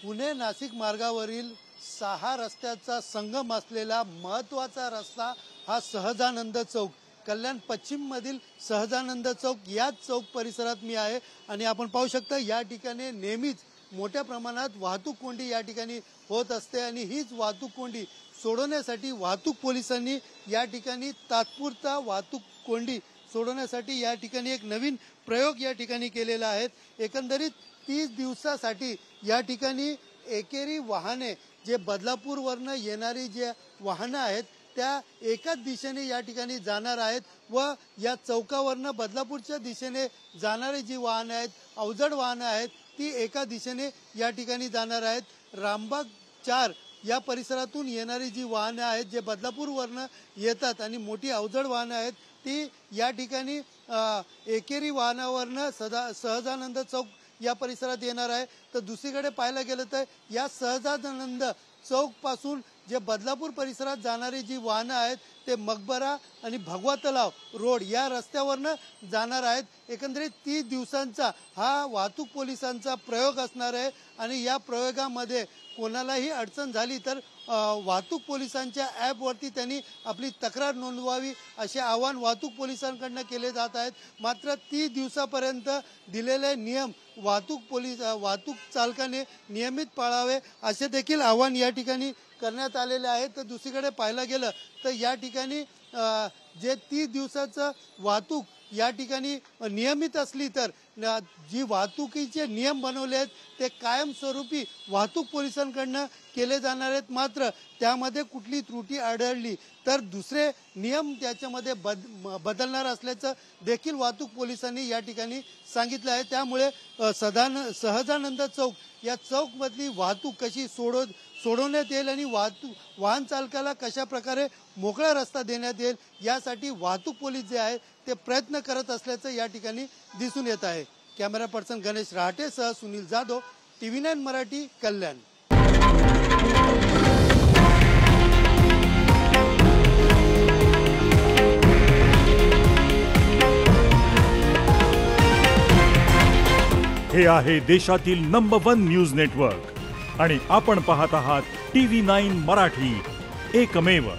पुणे नाशिक मार्गावरील 6 रस्त्याचा संगम असलेला महत्त्वाचा रस्ता हा सहजानंद चौक, कल्याण पश्चिम मधील सहजानंद चौक, याच चौक परिसरात मी आहे आणि आपण पाहू शकता या ठिकाणी नेहमीच मोठ्या प्रमाणात वाहतूक कोंडी या ठिकाणी होत असते आणि हीच वाहतूक कोंडी सोडवण्यासाठी वाहतूक पोलिसांनी या ठिकाणी तात्पुरता वाहतूक कोंडी सोडवण्यासाठी या ठिकाणी एक नवीन प्रयोग या ठिकाणी केलेला आहे। एकंदरीत 30 दिवसासाठी या ठिकाणी एकेरी वाहने जे बदलापूरवरनं येणारी जे वाहनं आहेत त्या एकाच दिशेने या ठिकाणी जाणार आहेत व या चौकावरनं बदलापूरच्या दिशेने जाणारी जी वाहनं आहेत, अवजड वाहनं आहेत, ती एका दिशेने या ठिकाणी जाणार आहेत। रामबाग 4 या परिसरातून येणारी जी वाहनं आहेत जे बदलापूरवरनं येतात आणि मोठी अवजड वाहनं आहेत ती या ठिकाणी एकेरी वाहनावरनं सहजानंद चौक या परिसरात येणार आहे। तर दुसरीकडे पाहायला गेलं तर या सहजानंद चौक पासून जे बदलापूर परिसरात जाणारी जी वाहनं आहेत ते मकबरा आणि भगवा तलाव रोड या रस्त्यावरनं जाणार आहेत। एकंदरीत 30 दिवसांचा हा वाहतूक पोलिसांचा प्रयोग असणार आहे आणि या प्रयोगामध्ये कोणालाही अडचण झाली तर वाहतूक पोलिसांच्या ॲपवरती त्यांनी आपली तक्रार नोंदवावी असे आवाहन वाहतूक पोलिसांकडून केले जात आहेत। मात्र 30 दिवसापर्यंत दिलेले नियम वाहतूक चालकाने नियमित पाळावे असे देखील आवाहन या ठिकाणी करण्यात आलेले आहे। तर दुसरीकडे पाहायला गेलं तर या ठिकाणी जे 30 दिवसाचं वाहतूक या ठिकाणी नियमित असली तर जी वाहतुकीचे नियम बनवले आहेत ते कायमस्वरूपी वाहतूक पोलिसांकडून केले जाणार आहेत। मात्र त्यामध्ये कुठली त्रुटी आढळली तर दुसरे नियम त्याच्यामध्ये बदलणार असल्याचं देखील वाहतूक पोलिसांनी या ठिकाणी सांगितलं आहे। त्यामुळे सहजानंद चौक या चौकमधली वाहतूक कशी सोडवण्यात येईल आणि वाहन चालकाला कशा प्रकारे मोकळा रस्ता देण्यात येईल यासाठी वाहतूक पोलीस जे आहे ते प्रयत्न करत असल्याचं या ठिकाणी दिसून येत आहे। कॅमेरा पर्सन गणेश रहाटे सह सुनील जाधव, TV9 मराठी, कल्याण। हे आहे देशातील नंबर 1 न्यूज नेटवर्क आणि आपण पाहत आहात TV9 मराठी, एकमेव।